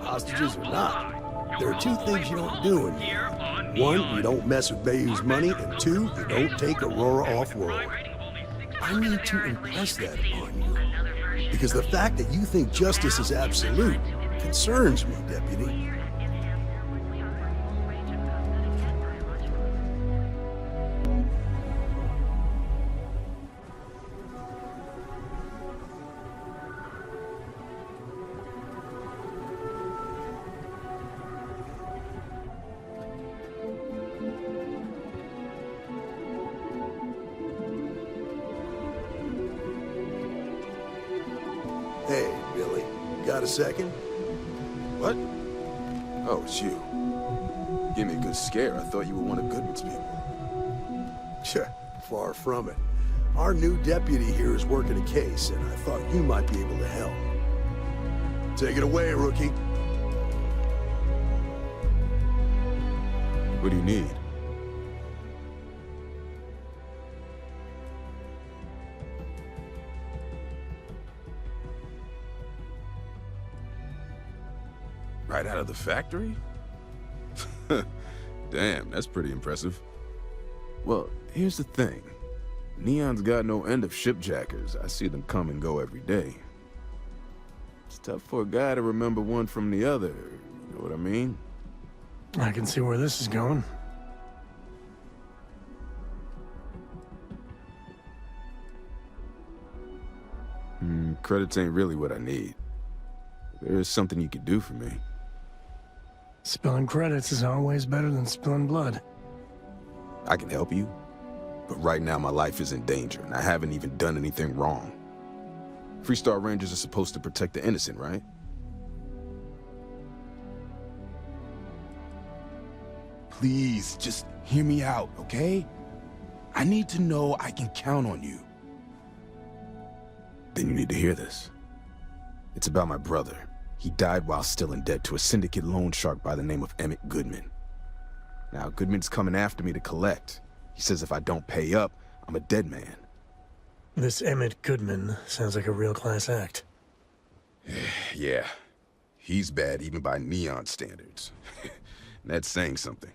hostages or not. There are two things you don't do in here. One, you don't mess with Bayou's money, and two, you don't take Aurora off-world. I need to impress that upon you. Because the fact that you think justice is absolute concerns me, Deputy. Hey, Billy, got a second? What? Oh, it's you. Gave me a good scare. I thought you were one of Goodman's people. Sure, far from it. Our new deputy here is working a case, and I thought you might be able to help. Take it away, rookie. What do you need? Right out of the factory? Damn, that's pretty impressive. Well, here's the thing. Neon's got no end of shipjackers. I see them come and go every day. It's tough for a guy to remember one from the other, you know what I mean? I can see where this is going. Credits ain't really what I need. There is something you could do for me. Spilling credits is always better than spilling blood. I can help you, but right now my life is in danger, and I haven't even done anything wrong. Freestar Rangers are supposed to protect the innocent, right? Please, just hear me out, okay? I need to know I can count on you. Then you need to hear this. It's about my brother. He died while still in debt to a syndicate loan shark by the name of Emmett Goodman. Now, Goodman's coming after me to collect. He says if I don't pay up, I'm a dead man. This Emmett Goodman sounds like a real class act. Yeah. He's bad even by Neon standards. That's saying something.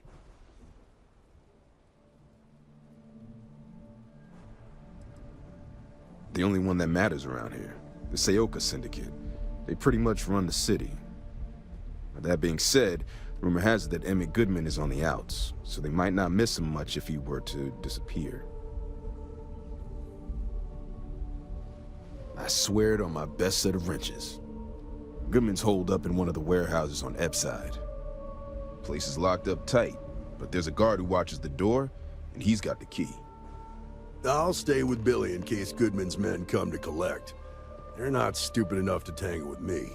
The only one that matters around here. The Seoka Syndicate. They pretty much run the city. Now, that being said, rumor has it that Emmett Goodman is on the outs, so they might not miss him much if he were to disappear. I swear it on my best set of wrenches. Goodman's holed up in one of the warehouses on Epside. Place is locked up tight, but there's a guard who watches the door, and he's got the key. I'll stay with Billy in case Goodman's men come to collect. They're not stupid enough to tangle with me.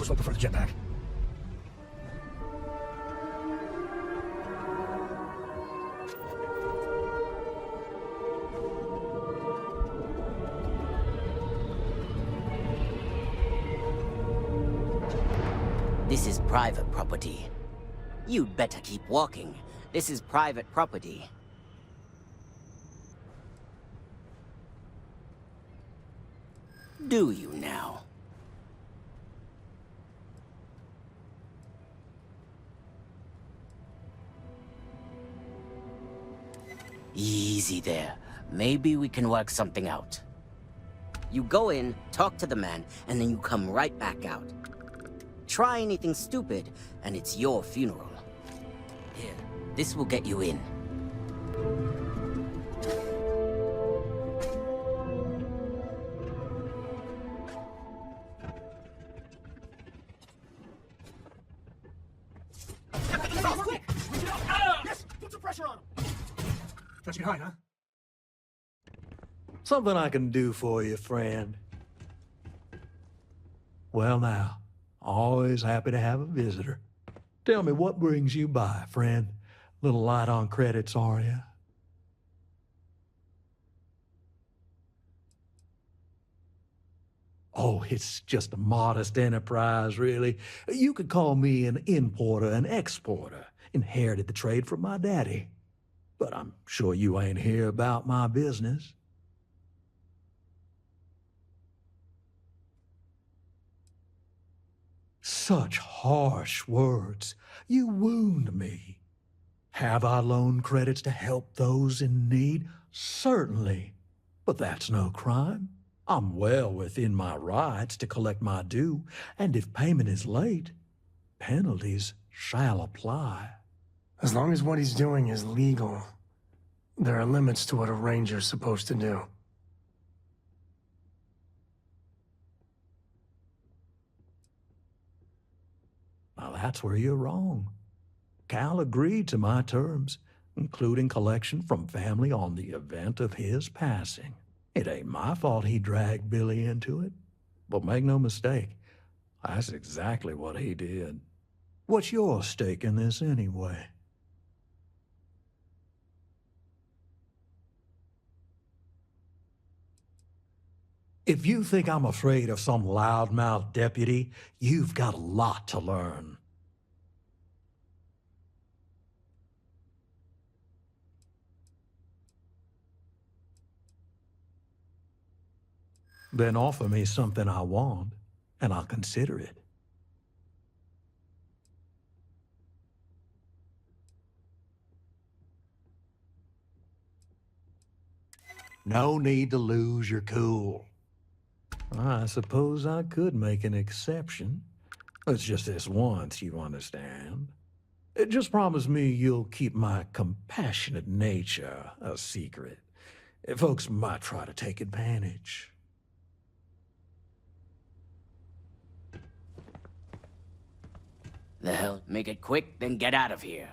Looking for the jetpack. This is private property. You'd better keep walking. This is private property. Do you now? Easy there. Maybe we can work something out. You go in, talk to the man, and then you come right back out. Try anything stupid, and it's your funeral. Here, this will get you in. Touch it high, huh? Something I can do for you, friend. Well now, always happy to have a visitor. Tell me, what brings you by, friend? Little light on credits, are you? Oh, it's just a modest enterprise, really. You could call me an importer and exporter. Inherited the trade from my daddy. But I'm sure you ain't here about my business. Such harsh words. You wound me. Have I loaned credits to help those in need? Certainly. But that's no crime. I'm well within my rights to collect my due, and if payment is late, penalties shall apply. As long as what he's doing is legal, there are limits to what a ranger's supposed to do. Now that's where you're wrong. Cal agreed to my terms, including collection from family on the event of his passing. It ain't my fault he dragged Billy into it. But make no mistake, that's exactly what he did. What's your stake in this anyway? If you think I'm afraid of some loudmouth deputy, you've got a lot to learn. Then offer me something I want, and I'll consider it. No need to lose your cool. I suppose I could make an exception. It's just this once, you understand. Just promise me you'll keep my compassionate nature a secret. Folks might try to take advantage. The hell? Make it quick, then get out of here.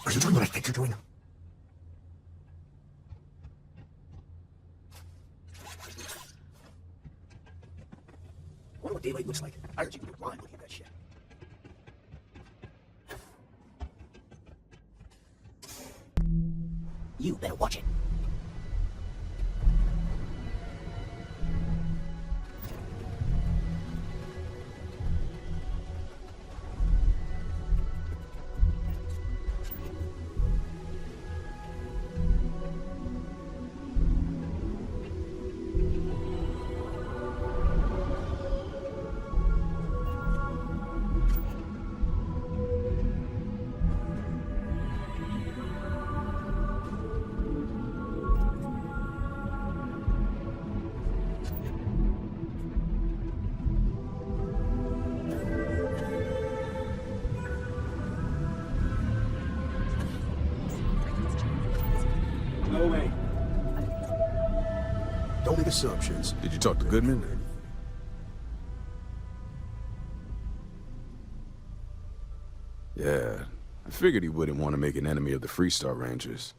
Are you doing what I think you're doing? I wonder what daylight looks like. I heard you can get blind looking at that shit. You better watch it. No way. Don't make assumptions. Did you talk to Goodman? Yeah, I figured he wouldn't want to make an enemy of the Freestar Rangers.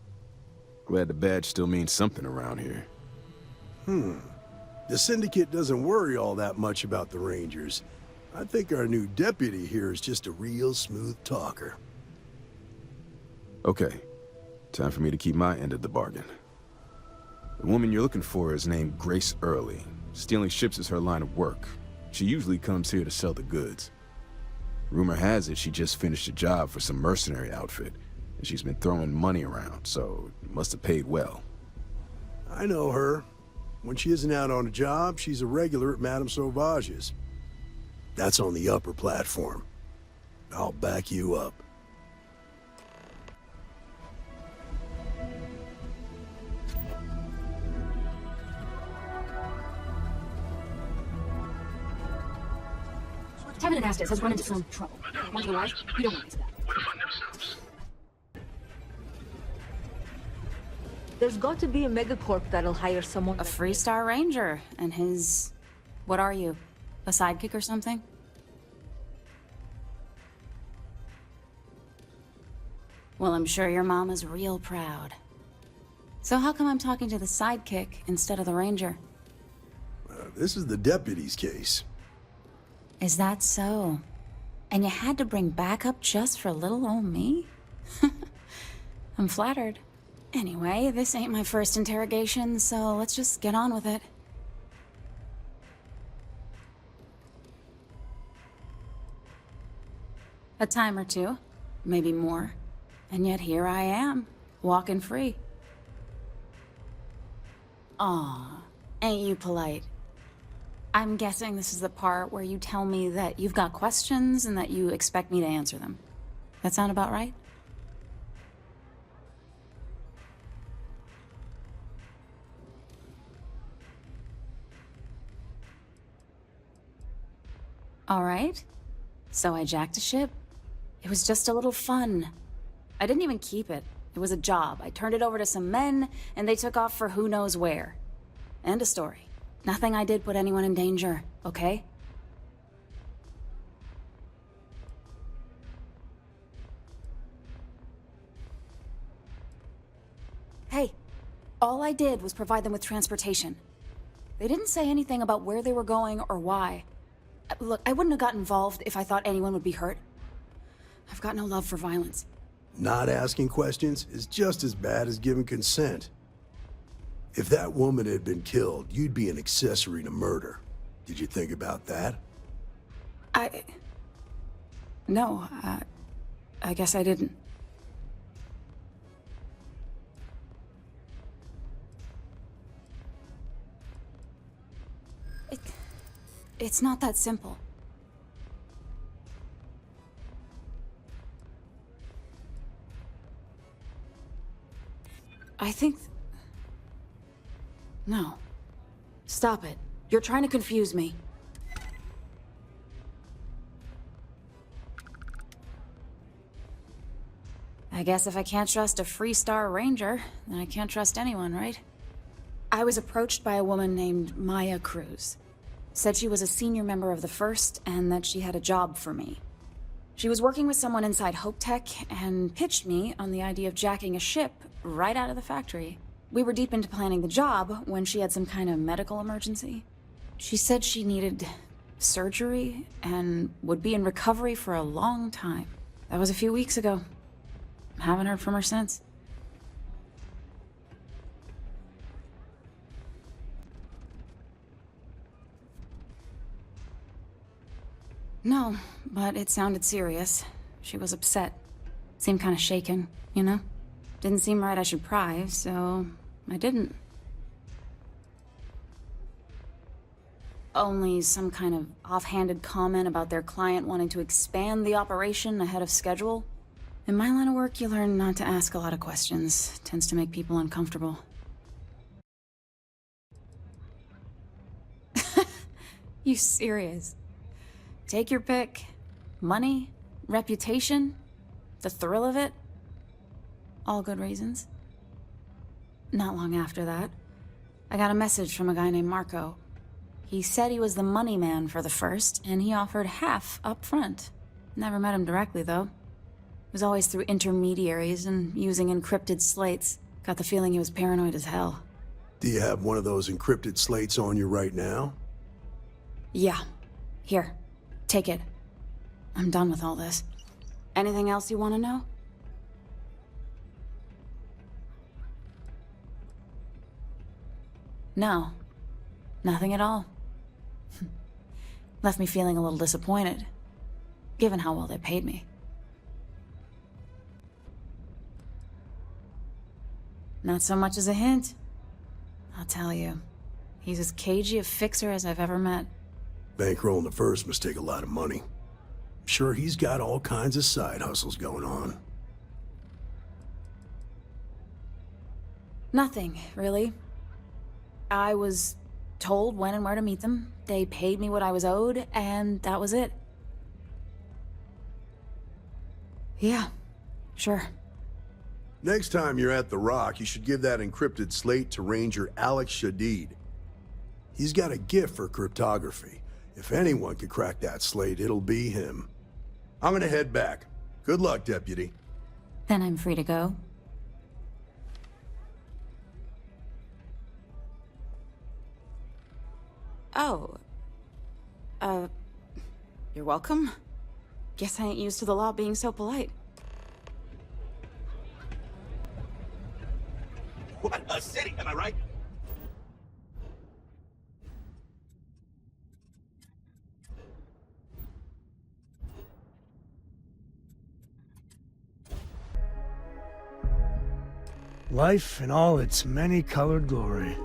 Glad the badge still means something around here. The Syndicate doesn't worry all that much about the Rangers. I think our new deputy here is just a real smooth talker. Okay, time for me to keep my end of the bargain. The woman you're looking for is named Grace Early. Stealing ships is her line of work. She usually comes here to sell the goods. Rumor has it she just finished a job for some mercenary outfit, and she's been throwing money around, so it must have paid well. I know her. When she isn't out on a job, she's a regular at Madame Sauvage's. That's on the upper platform. I'll back you up. Tevin and Estes has run into some trouble. Want to know why? You don't want to answer that. There's got to be a megacorp that'll hire someone. A Freestar Ranger and his... What are you? A sidekick or something? Well, I'm sure your mom is real proud. So how come I'm talking to the sidekick instead of the Ranger? This is the deputy's case. Is that so? And you had to bring backup just for little old me? I'm flattered. Anyway, this ain't my first interrogation, so let's just get on with it. A time or two, maybe more. And yet here I am, walking free. Aw, ain't you polite? I'm guessing this is the part where you tell me that you've got questions and that you expect me to answer them. That sound about right? All right. So I jacked a ship. It was just a little fun. I didn't even keep it. It was a job. I turned it over to some men, and they took off for who knows where. End of story. Nothing I did put anyone in danger, okay? Hey, all I did was provide them with transportation. They didn't say anything about where they were going or why. Look, I wouldn't have got involved if I thought anyone would be hurt. I've got no love for violence. Not asking questions is just as bad as giving consent. If that woman had been killed, you'd be an accessory to murder. Did you think about that? No, I guess I didn't. It's not that simple. I think... No. Stop it. You're trying to confuse me. I guess if I can't trust a Freestar Ranger, then I can't trust anyone, right? I was approached by a woman named Maya Cruz. Said she was a senior member of the First and that she had a job for me. She was working with someone inside Hope Tech and pitched me on the idea of jacking a ship right out of the factory. We were deep into planning the job when she had some kind of medical emergency. She said she needed surgery and would be in recovery for a long time. That was a few weeks ago. Haven't heard from her since. No, but it sounded serious. She was upset. Seemed kind of shaken, you know? Didn't seem right I should pry, so I didn't. Only some kind of offhanded comment about their client wanting to expand the operation ahead of schedule. In my line of work, you learn not to ask a lot of questions. Tends to make people uncomfortable. You serious? Take your pick. Money, reputation, the thrill of it. All good reasons. Not long after that, I got a message from a guy named Marco. He said he was the money man for the First, and he offered half up front. Never met him directly, though. It was always through intermediaries and using encrypted slates. Got the feeling he was paranoid as hell. Do you have one of those encrypted slates on you right now? Yeah. Here. Take it. I'm done with all this. Anything else you want to know? No. Nothing at all. Left me feeling a little disappointed, given how well they paid me. Not so much as a hint. I'll tell you. He's as cagey a fixer as I've ever met. Bankrolling the First must take a lot of money. I'm sure he's got all kinds of side hustles going on. Nothing, really. I was told when and where to meet them. They paid me what I was owed, and that was it. Yeah, sure. Next time you're at the Rock, you should give that encrypted slate to Ranger Alex Shadid. He's got a gift for cryptography. If anyone could crack that slate, it'll be him. I'm gonna head back. Good luck, Deputy. Then I'm free to go? Oh. You're welcome? Guess I ain't used to the law being so polite. What a city, am I right? Life in all its many-colored glory.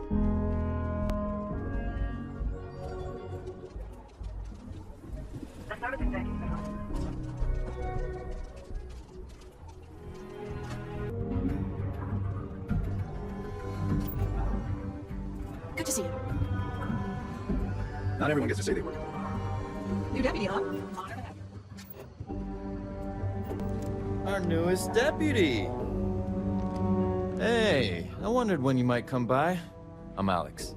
Good to see you. Not everyone gets to say they work. New deputy, huh? Our newest deputy. Hey, I wondered when you might come by. I'm Alex.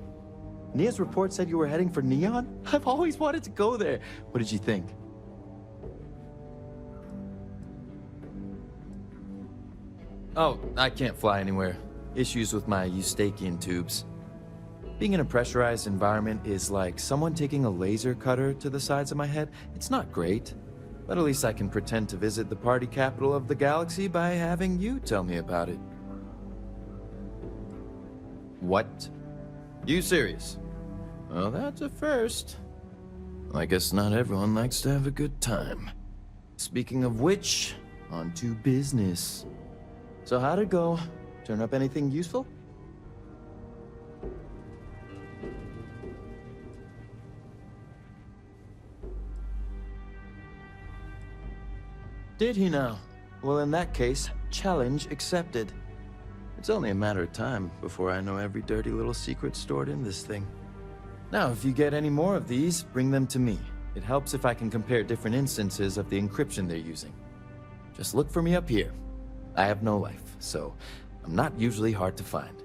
Nia's report said you were heading for Neon? I've always wanted to go there. What did you think? Oh, I can't fly anywhere. Issues with my Eustachian tubes. Being in a pressurized environment is like someone taking a laser cutter to the sides of my head. It's not great, but at least I can pretend to visit the party capital of the galaxy by having you tell me about it. What? You serious? Well, that's a first. I guess not everyone likes to have a good time. Speaking of which, on to business. So how'd it go? Turn up anything useful? Did he now? Well, in that case, challenge accepted. It's only a matter of time before I know every dirty little secret stored in this thing. Now, if you get any more of these, bring them to me. It helps if I can compare different instances of the encryption they're using. Just look for me up here. I have no life, so I'm not usually hard to find.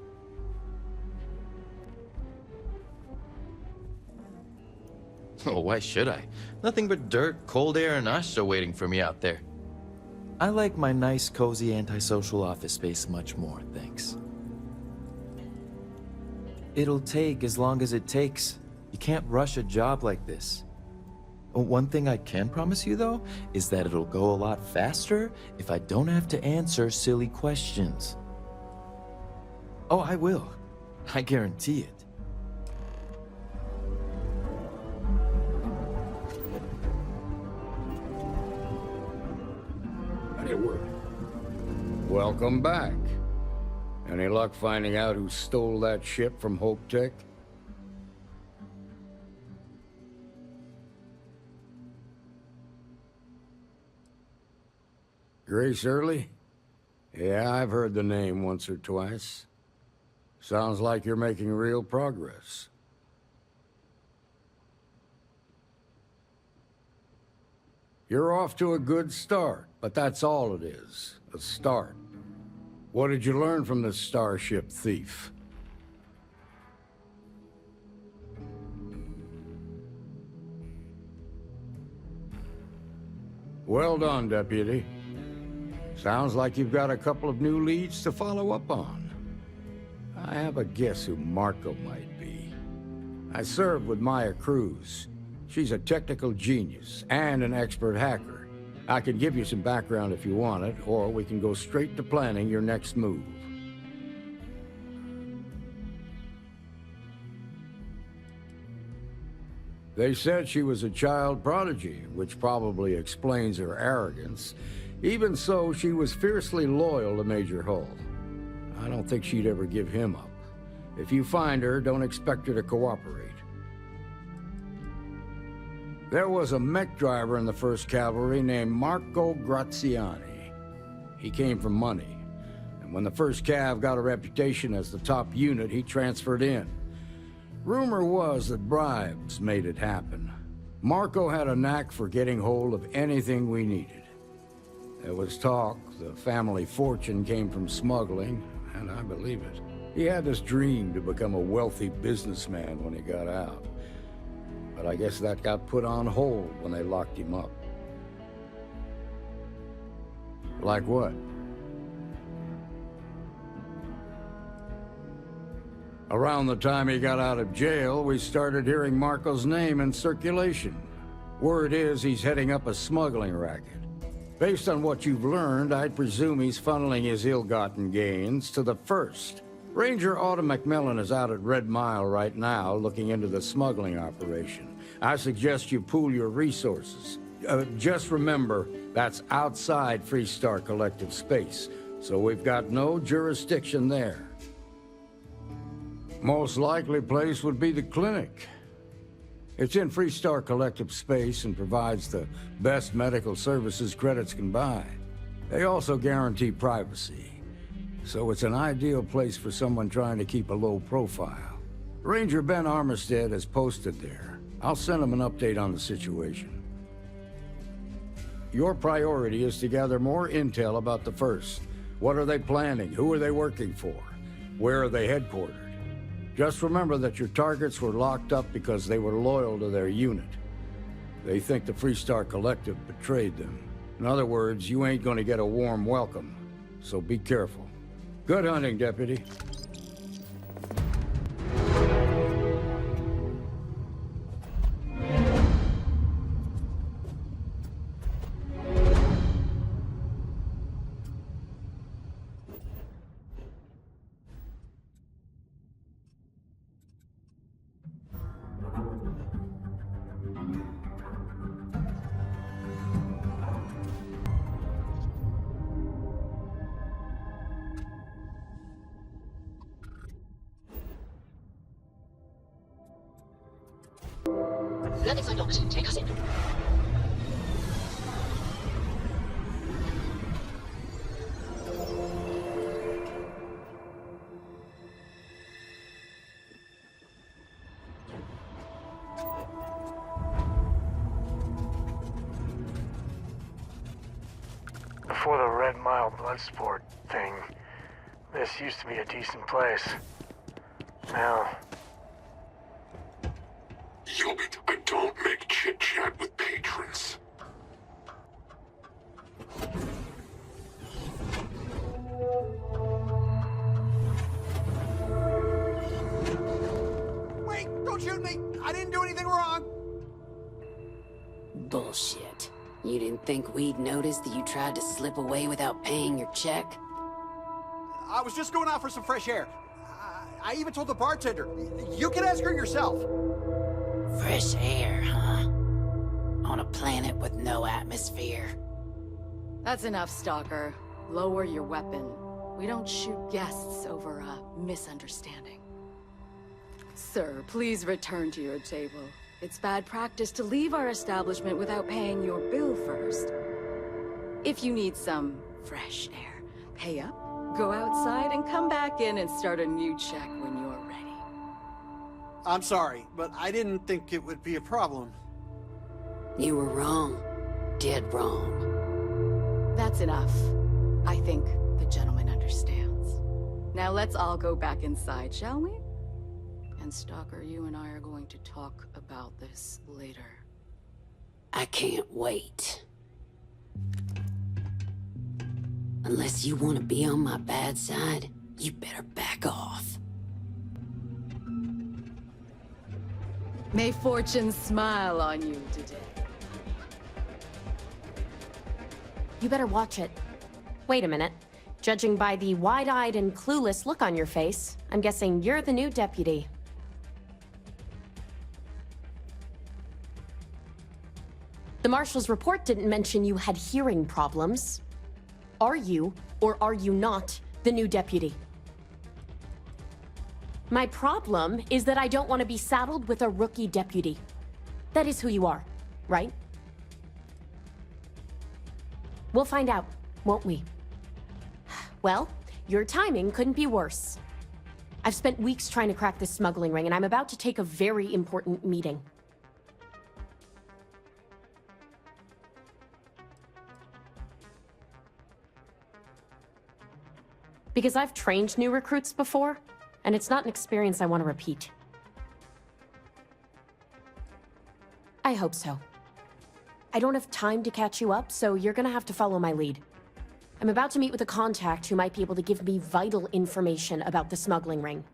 Oh, why should I? Nothing but dirt, cold air, and Asha waiting for me out there. I like my nice, cozy, antisocial office space much more, thanks. It'll take as long as it takes. You can't rush a job like this. One thing I can promise you, though, is that it'll go a lot faster if I don't have to answer silly questions. Oh, I will. I guarantee it. Welcome back. Any luck finding out who stole that ship from Hope Tech? Grace Early? Yeah, I've heard the name once or twice. Sounds like you're making real progress. You're off to a good start, but that's all it is, a start. What did you learn from this starship thief? Well done, Deputy. Sounds like you've got a couple of new leads to follow up on. I have a guess who Marco might be. I served with Maya Cruz. She's a technical genius and an expert hacker. I can give you some background if you want it, or we can go straight to planning your next move. They said she was a child prodigy, which probably explains her arrogance. Even so, she was fiercely loyal to Major Hull. I don't think she'd ever give him up. If you find her, don't expect her to cooperate. There was a mech driver in the 1st Cavalry named Marco Graziani. He came from money, and when the 1st Cav got a reputation as the top unit, he transferred in. Rumor was that bribes made it happen. Marco had a knack for getting hold of anything we needed. There was talk the family fortune came from smuggling, and I believe it. He had this dream to become a wealthy businessman when he got out. But I guess that got put on hold when they locked him up. Like what? Around the time he got out of jail, we started hearing Marco's name in circulation. Word is he's heading up a smuggling racket. Based on what you've learned, I'd presume he's funneling his ill-gotten gains to the First. Ranger Autumn McMillan is out at Red Mile right now looking into the smuggling operation. I suggest you pool your resources. Just remember, that's outside Freestar Collective space, so we've got no jurisdiction there. Most likely place would be the clinic. It's in Freestar Collective space and provides the best medical services credits can buy. They also guarantee privacy, so it's an ideal place for someone trying to keep a low profile. Ranger Ben Armistead is posted there. I'll send him an update on the situation. Your priority is to gather more intel about the First. What are they planning? Who are they working for? Where are they headquartered? Just remember that your targets were locked up because they were loyal to their unit. They think the Freestar Collective betrayed them. In other words, you ain't gonna get a warm welcome, so be careful. Good hunting, Deputy. Landing site locked. Take us in. Before the Red Mile Bloodsport thing, this used to be a decent place. Now... Yobit, I don't make chit-chat with patrons. Wait! Don't shoot me! I didn't do anything wrong! Bullshit. You didn't think we'd notice that you tried to slip away without paying your check? I was just going out for some fresh air. I even told the bartender. You can ask her yourself. Fresh air, huh? On a planet with no atmosphere. That's enough, Stalker. Lower your weapon. We don't shoot guests over a misunderstanding. Sir, please return to your table. It's bad practice to leave our establishment without paying your bill first. If you need some fresh air, pay up, go outside, and come back in and start a new check when you're ready. I'm sorry, but I didn't think it would be a problem. You were wrong. Dead wrong. That's enough. I think the gentleman understands. Now let's all go back inside, shall we? And Stalker, you and I are going to talk about this later. I can't wait. Unless you want to be on my bad side, you better back off. May fortune smile on you today. You better watch it. Wait a minute. Judging by the wide-eyed and clueless look on your face, I'm guessing you're the new deputy. The Marshal's report didn't mention you had hearing problems. Are you, or are you not, the new deputy? My problem is that I don't want to be saddled with a rookie deputy. That is who you are, right? We'll find out, won't we? Well, your timing couldn't be worse. I've spent weeks trying to crack this smuggling ring, and I'm about to take a very important meeting. Because I've trained new recruits before, and it's not an experience I want to repeat. I hope so. I don't have time to catch you up, so you're gonna have to follow my lead. I'm about to meet with a contact who might be able to give me vital information about the smuggling ring.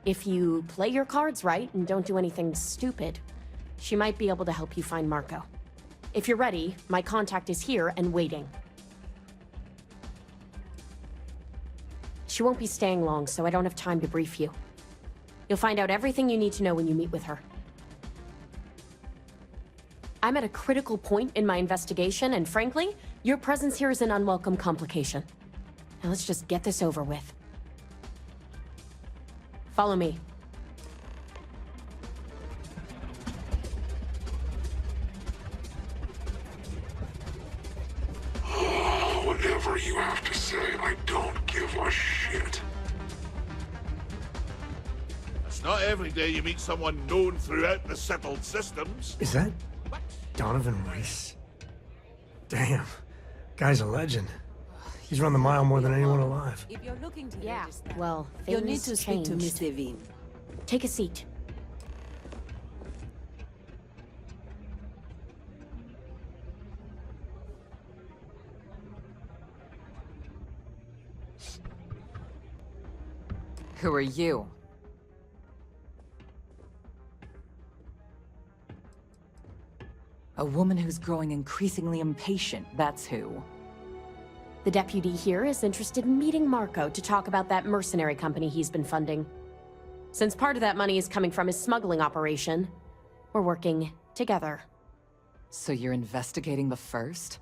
If you play your cards right and don't do anything stupid, she might be able to help you find Marco. If you're ready, my contact is here and waiting. She won't be staying long, so I don't have time to brief you. You'll find out everything you need to know when you meet with her. I'm at a critical point in my investigation, and frankly, your presence here is an unwelcome complication. Now let's just get this over with. Follow me. Whatever you have to say, I don't give a shit. It's not every day you meet someone known throughout the settled systems. Is that Donovan Reese? Damn. Guy's a legend. He's run the mile more than anyone alive. If you're looking to register, Well, you'll need things to speak to changed. Miss Devine. Take a seat. Who are you? A woman who's growing increasingly impatient, that's who. The deputy here is interested in meeting Marco to talk about that mercenary company he's been funding. Since part of that money is coming from his smuggling operation, we're working together. So you're investigating the first?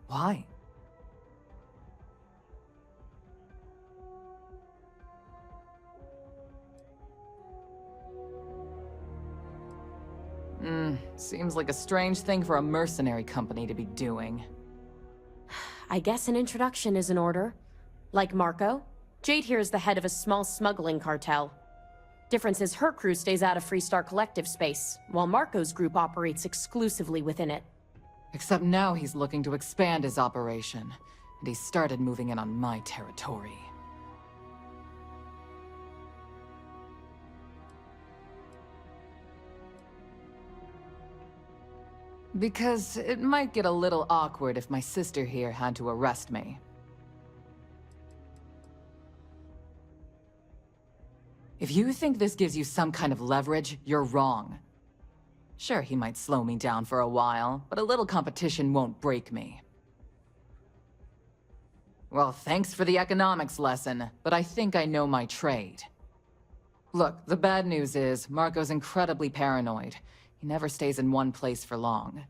Why? Seems like a strange thing for a mercenary company to be doing. I guess an introduction is in order. Like Marco, Jade here is the head of a small smuggling cartel. Difference is her crew stays out of Freestar Collective space, while Marco's group operates exclusively within it. Except now he's looking to expand his operation, and he's started moving in on my territory. Because it might get a little awkward if my sister here had to arrest me. If you think this gives you some kind of leverage, you're wrong. Sure, he might slow me down for a while, but a little competition won't break me. Well, thanks for the economics lesson, but I think I know my trade. Look, the bad news is, Marco's incredibly paranoid. He never stays in one place for long.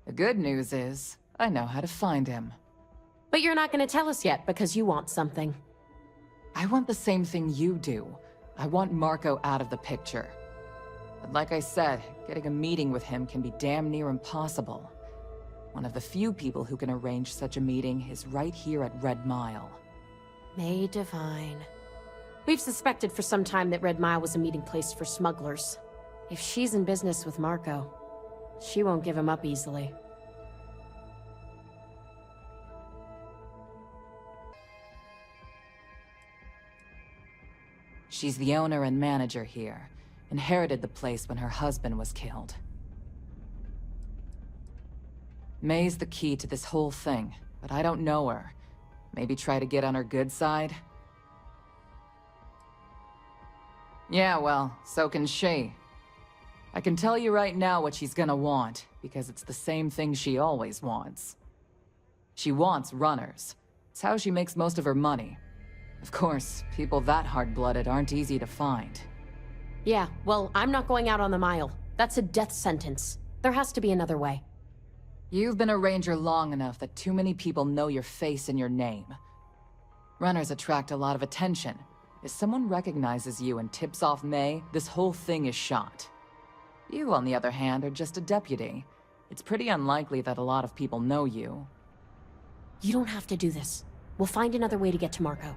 The good news is, I know how to find him. But you're not gonna tell us yet because you want something. I want the same thing you do. I want Marco out of the picture. But like I said, getting a meeting with him can be damn near impossible. One of the few people who can arrange such a meeting is right here at Red Mile. May Divine. We've suspected for some time that Red Mile was a meeting place for smugglers. If she's in business with Marco, she won't give him up easily. She's the owner and manager here. Inherited the place when her husband was killed. May's the key to this whole thing, but I don't know her. Maybe try to get on her good side? Yeah, well, so can she. I can tell you right now what she's gonna want, because it's the same thing she always wants. She wants runners. It's how she makes most of her money. Of course, people that hard-blooded aren't easy to find. Yeah, well, I'm not going out on the mile. That's a death sentence. There has to be another way. You've been a ranger long enough that too many people know your face and your name. Runners attract a lot of attention. If someone recognizes you and tips off May, this whole thing is shot. You, on the other hand, are just a deputy. It's pretty unlikely that a lot of people know you. You don't have to do this. We'll find another way to get to Marco.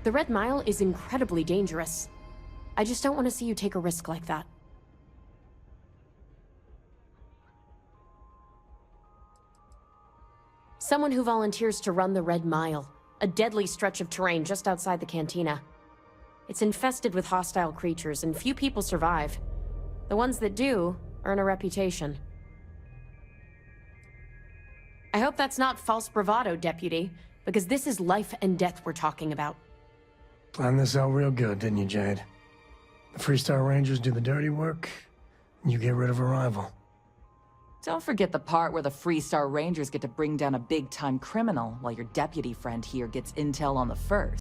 The Red Mile is incredibly dangerous. I just don't want to see you take a risk like that. Someone who volunteers to run the Red Mile, a deadly stretch of terrain just outside the cantina. It's infested with hostile creatures, and few people survive. The ones that do earn a reputation. I hope that's not false bravado, Deputy, because this is life and death we're talking about. Planned this out real good, didn't you, Jade? The Freestar Rangers do the dirty work, and you get rid of a rival. Don't forget the part where the Freestar Rangers get to bring down a big-time criminal while your deputy friend here gets intel on the first.